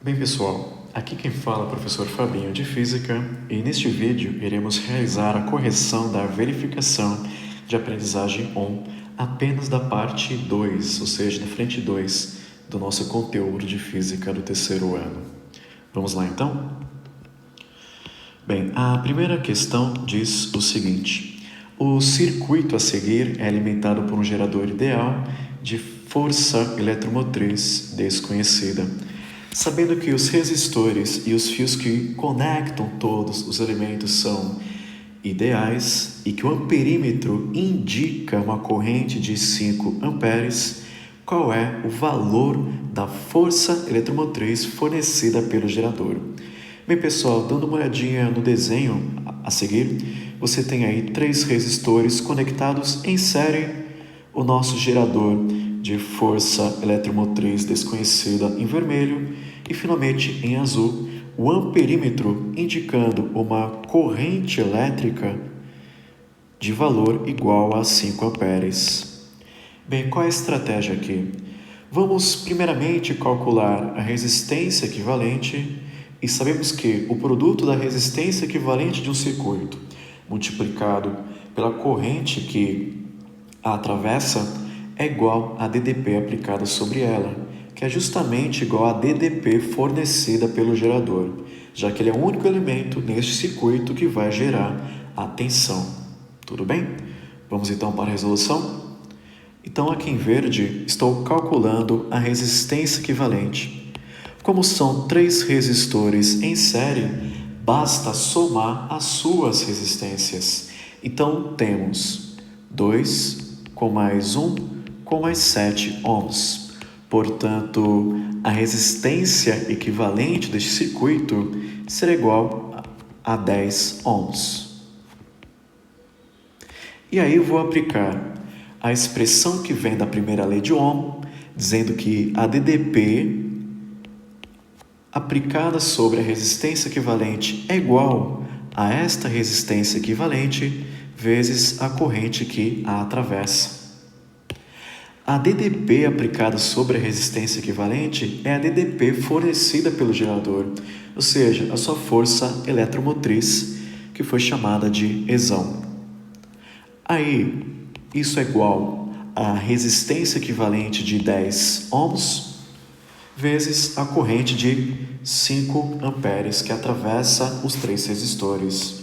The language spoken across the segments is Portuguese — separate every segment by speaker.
Speaker 1: Bem pessoal, aqui quem fala é o professor Fabinho de Física e neste vídeo iremos realizar a correção da verificação de aprendizagem 1 apenas da parte 2, ou seja, da frente 2 do nosso conteúdo de Física do terceiro ano. Vamos lá então? Bem, a primeira questão diz o seguinte: o circuito a seguir é alimentado por um gerador ideal de força eletromotriz desconhecida. Sabendo que os resistores e os fios que conectam todos os elementos são ideais e que o amperímetro indica uma corrente de 5 amperes, qual é o valor da força eletromotriz fornecida pelo gerador? Bem, pessoal, dando uma olhadinha no desenho a seguir, você tem aí 3 resistores conectados em série, o nosso gerador de força eletromotriz desconhecida em vermelho e, finalmente, em azul, o amperímetro indicando uma corrente elétrica de valor igual a 5 amperes. Bem, qual é a estratégia aqui? Vamos primeiramente calcular a resistência equivalente e sabemos que o produto da resistência equivalente de um circuito multiplicado pela corrente que a atravessa é igual a DDP aplicada sobre ela, que é justamente igual a DDP fornecida pelo gerador, já que ele é o único elemento neste circuito que vai gerar a tensão. Tudo bem? Vamos então para a resolução? Então, aqui em verde, estou calculando a resistência equivalente. Como são 3 resistores em série, basta somar as suas resistências. Então, temos 2 com mais 1 com mais 7 ohms. Portanto, a resistência equivalente deste circuito será igual a 10 ohms. E aí eu vou aplicar a expressão que vem da primeira lei de Ohm, dizendo que a DDP aplicada sobre a resistência equivalente é igual a esta resistência equivalente vezes a corrente que a atravessa. A DDP aplicada sobre a resistência equivalente é a DDP fornecida pelo gerador, ou seja, a sua força eletromotriz, que foi chamada de Esão. Aí, isso é igual à resistência equivalente de 10 ohms vezes a corrente de 5 amperes que atravessa os 3 resistores.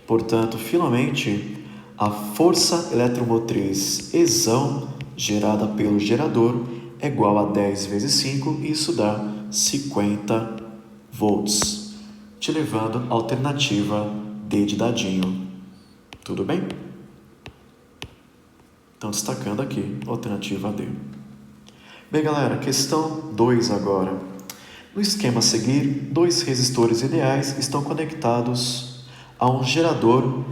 Speaker 1: Portanto, finalmente, a força eletromotriz Esão gerada pelo gerador é igual a 10 vezes 5, e isso dá 50 volts, te levando à alternativa D de dadinho. Tudo bem? Então, destacando aqui a alternativa D. Bem, galera, questão 2 agora. No esquema a seguir, 2 resistores ideais estão conectados a um gerador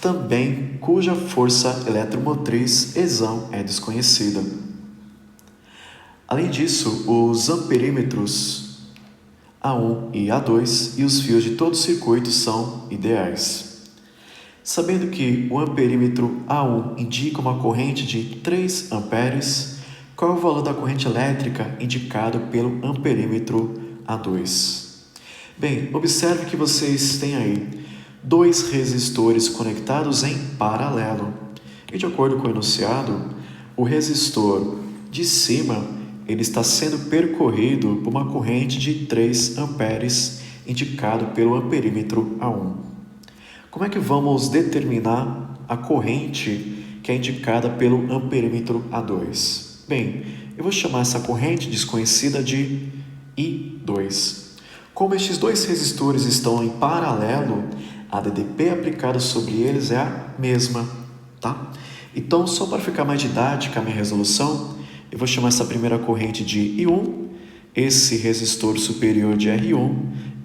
Speaker 1: também cuja força eletromotriz Esão é desconhecida. Além disso, os amperímetros A1 e A2 e os fios de todo o circuito são ideais. Sabendo que o amperímetro A1 indica uma corrente de 3 amperes, qual é o valor da corrente elétrica indicado pelo amperímetro A2? Bem, observe que vocês têm aí 2 resistores conectados em paralelo. E de acordo com o enunciado, o resistor de cima ele está sendo percorrido por uma corrente de 3 amperes indicado pelo amperímetro A1. Como é que vamos determinar a corrente que é indicada pelo amperímetro A2? Bem, eu vou chamar essa corrente desconhecida de I2. Como estes 2 resistores estão em paralelo, a DDP aplicada sobre eles é a mesma, tá? Então, só para ficar mais didática a minha resolução, eu vou chamar essa primeira corrente de I1, esse resistor superior de R1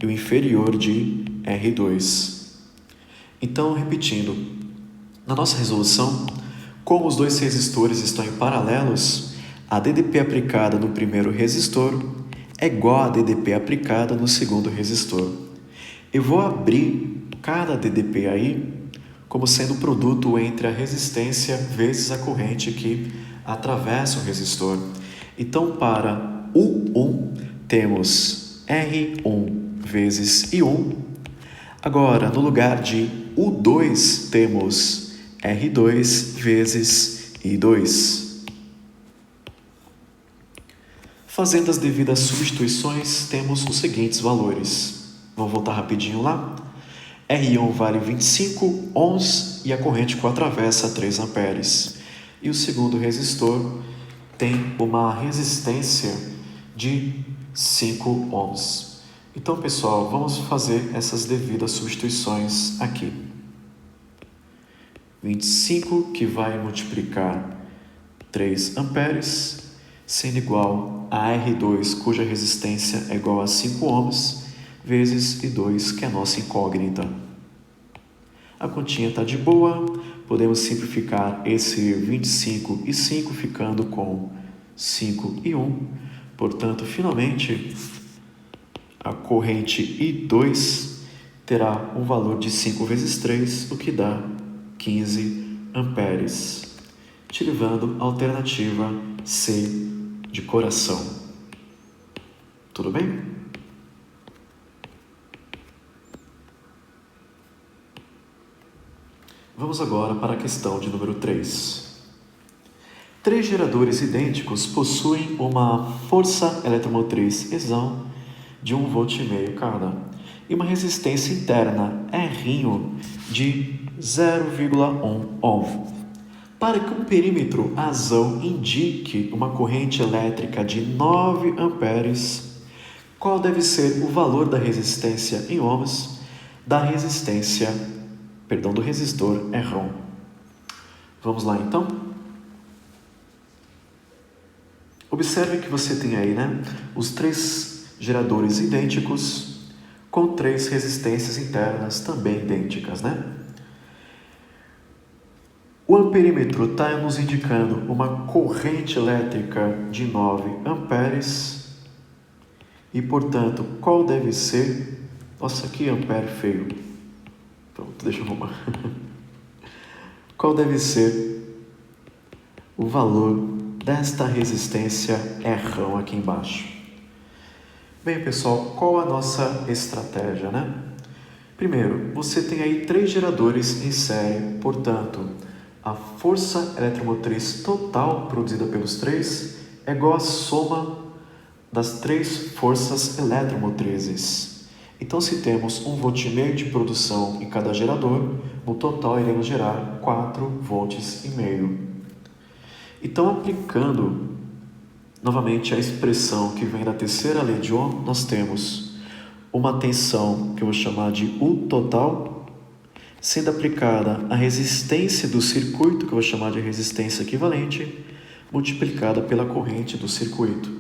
Speaker 1: e o inferior de R2. Então, repetindo, na nossa resolução, como os 2 resistores estão em paralelos, a DDP aplicada no primeiro resistor é igual a DDP aplicada no segundo resistor. Eu vou abrir cada DDP aí como sendo o produto entre a resistência vezes a corrente que atravessa o resistor. Então, para U1, temos R1 vezes I1. Agora, no lugar de U2, temos R2 vezes I2. Fazendo as devidas substituições, temos os seguintes valores. Vamos voltar rapidinho lá. R1 vale 25 ohms e a corrente que o atravessa 3 amperes. E o segundo resistor tem uma resistência de 5 ohms. Então, pessoal, vamos fazer essas devidas substituições aqui. 25 que vai multiplicar 3 amperes, sendo igual a R2, cuja resistência é igual a 5 ohms, vezes I2, que é a nossa incógnita. A continha está de boa, podemos simplificar esse 25 e 5, ficando com 5 e 1. Portanto, finalmente, a corrente I2 terá um valor de 5 vezes 3, o que dá 15 amperes, utilizando a alternativa C de coração. Tudo bem? Vamos agora para a questão de número 3. 3 geradores idênticos possuem uma força eletromotriz exão de 1,5 V cada e uma resistência interna R de 0,1 ohm. Para que um perímetro azão indique uma corrente elétrica de 9 amperes, qual deve ser o valor da resistência em ohms do resistor R1? Vamos lá então? Observe que você tem aí, os 3 geradores idênticos com 3 resistências internas também idênticas, O amperímetro está nos indicando uma corrente elétrica de 9 amperes e, portanto, qual deve ser... Nossa, que ampere feio. Pronto, deixa eu arrumar. Qual deve ser o valor desta resistência R aqui embaixo? Bem, pessoal, qual a nossa estratégia, Primeiro, você tem aí 3 geradores em série, portanto, a força eletromotriz total produzida pelos 3 é igual à soma das 3 forças eletromotrizes. Então, se temos 1,5 V de produção em cada gerador, no total iremos gerar 4,5 V. Então, aplicando novamente a expressão que vem da terceira lei de Ohm, nós temos uma tensão que eu vou chamar de U total, sendo aplicada a resistência do circuito, que eu vou chamar de resistência equivalente, multiplicada pela corrente do circuito.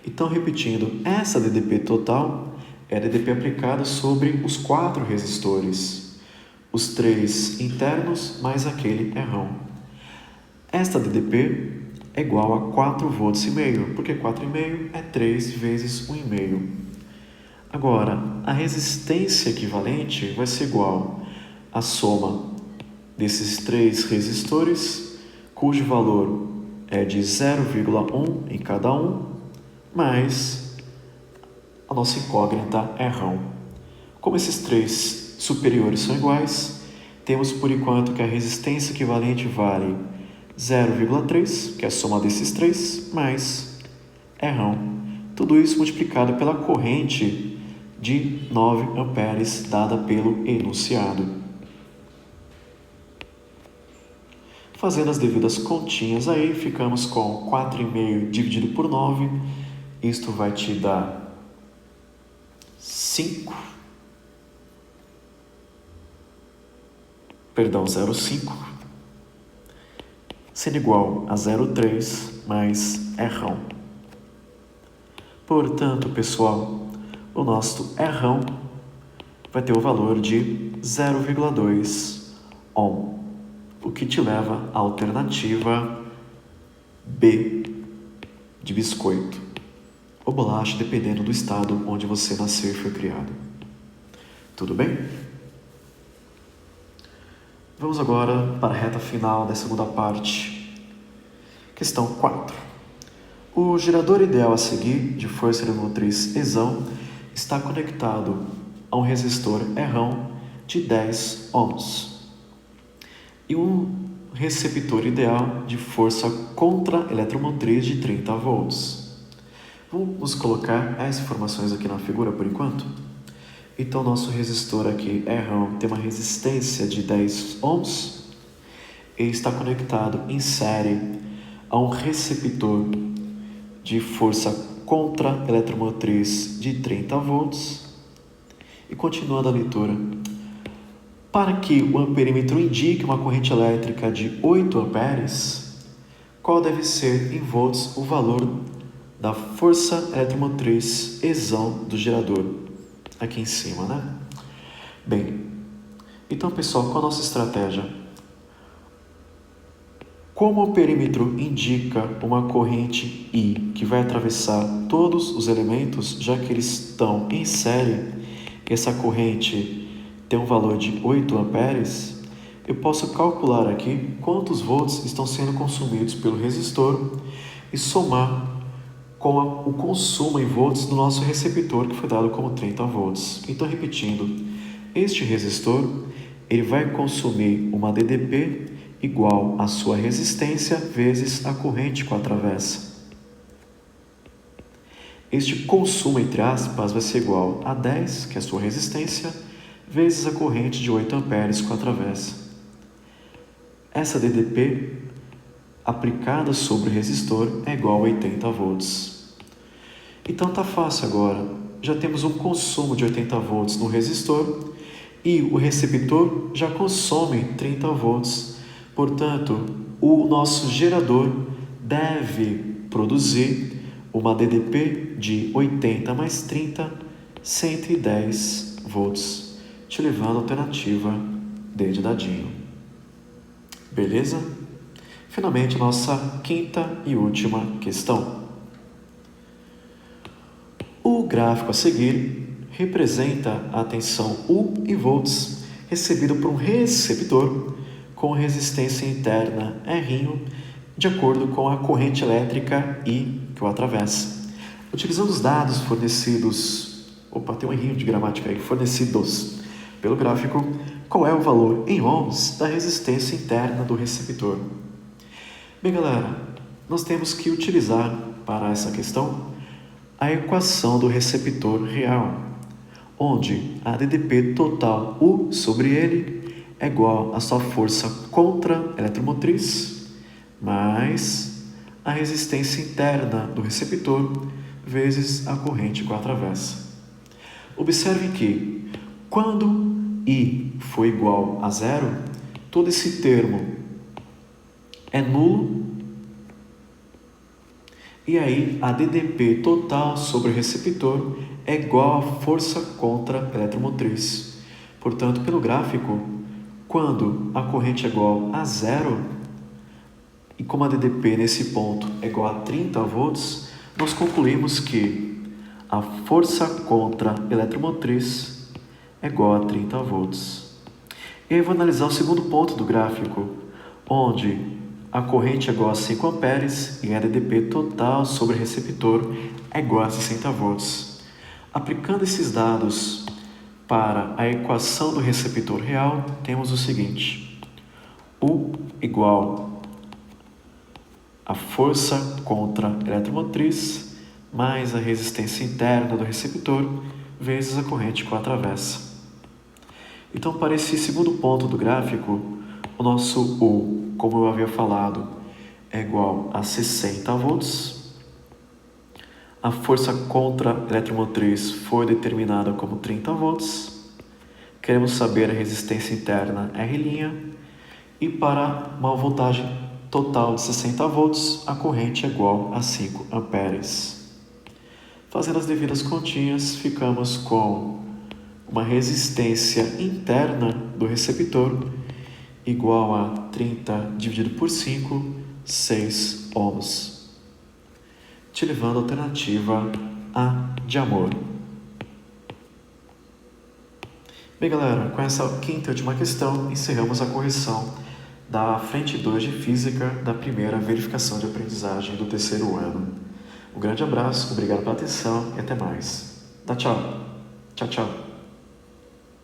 Speaker 1: Então, repetindo, essa DDP total é a DDP aplicada sobre os 4 resistores, os 3 internos mais aquele R1. Esta DDP é igual a 4,5 V, porque 4,5 é 3 vezes 1,5. Agora, a resistência equivalente vai ser igual à soma desses 3 resistores, cujo valor é de 0,1 em cada um, mais a nossa incógnita R1. Como esses 3 superiores são iguais, temos por enquanto que a resistência equivalente vale 0,3, que é a soma desses 3, mais R1. Tudo isso multiplicado pela corrente de 9 amperes dada pelo enunciado. Fazendo as devidas continhas aí, ficamos com 4,5 dividido por 9. Isto vai te dar 0,5, sendo igual a 0,3 mais R1. Portanto, pessoal, o nosso R1 vai ter o valor de 0,2 ohm, o que te leva à alternativa B de biscoito ou bolacha, dependendo do estado onde você nasceu e foi criado. Tudo bem? Vamos agora para a reta final da segunda parte. Questão 4. O gerador ideal a seguir, de força eletromotriz Ezão, está conectado a um resistor Rão de 10 ohms e um receptor ideal de força contra-eletromotriz de 30 volts. Vamos colocar as informações aqui na figura por enquanto? Então, nosso resistor aqui Rão tem uma resistência de 10 ohms e está conectado em série a um receptor de força contra-eletromotriz de 30 volts. E continuando a leitura. Para que o amperímetro indique uma corrente elétrica de 8 amperes, qual deve ser em volts o valor da força eletromotriz Ezão do gerador? Aqui em cima, né? Bem, então pessoal, qual a nossa estratégia? Como o perímetro indica uma corrente I que vai atravessar todos os elementos, já que eles estão em série, essa corrente tem um valor de 8 amperes, eu posso calcular aqui quantos volts estão sendo consumidos pelo resistor e somar com o consumo em volts do nosso receptor, que foi dado como 30 volts. Então, repetindo, este resistor ele vai consumir uma DDP igual à sua resistência vezes a corrente com a travessa. Este consumo, entre aspas, vai ser igual a 10, que é a sua resistência, vezes a corrente de 8 amperes com a travessa. Essa DDP aplicada sobre o resistor é igual a 80 volts. Então tá fácil agora. Já temos um consumo de 80 volts no resistor e o receptor já consome 30 volts. Portanto, o nosso gerador deve produzir uma DDP de 80 mais 30, 110 volts. Te levando a alternativa D de dadinho. Beleza? Finalmente, nossa quinta e última questão. O gráfico a seguir representa a tensão U em volts recebido por um receptor com resistência interna R de acordo com a corrente elétrica I que o atravessa. Utilizando os dados fornecidos, tem um errinho de gramática aí, fornecidos pelo gráfico, qual é o valor em ohms da resistência interna do receptor? Bem, galera, nós temos que utilizar para essa questão a equação do receptor real, onde a DDP total U sobre ele é igual à sua força contra-eletromotriz mais a resistência interna do receptor vezes a corrente com a travessa. Observe que, quando I for igual a zero, todo esse termo é nulo e aí a DDP total sobre o receptor é igual à força contra-eletromotriz. Portanto, pelo gráfico, quando a corrente é igual a zero e como a DDP nesse ponto é igual a 30 volts, nós concluímos que a força contra-eletromotriz é igual a 30 volts. E aí vou analisar o segundo ponto do gráfico, onde a corrente é igual a 5 amperes e a DDP total sobre o receptor é igual a 60 volts. Aplicando esses dados para a equação do receptor real, temos o seguinte: U igual a força contra-eletromotriz mais a resistência interna do receptor vezes a corrente com a travessa. Então, para esse segundo ponto do gráfico, o nosso U, como eu havia falado, é igual a 60 volts. A força contra-eletromotriz foi determinada como 30 volts. Queremos saber a resistência interna R'. E para uma voltagem total de 60 volts, a corrente é igual a 5 amperes. Fazendo as devidas continhas, ficamos com uma resistência interna do receptor igual a 30 dividido por 5, 6 ohms. Te levando a alternativa A de amor. Bem, galera, com essa quinta e última questão, encerramos a correção da frente 2 de Física da primeira verificação de aprendizagem do terceiro ano. Um grande abraço, obrigado pela atenção e até mais. Tchau, tchau. Tchau, tchau.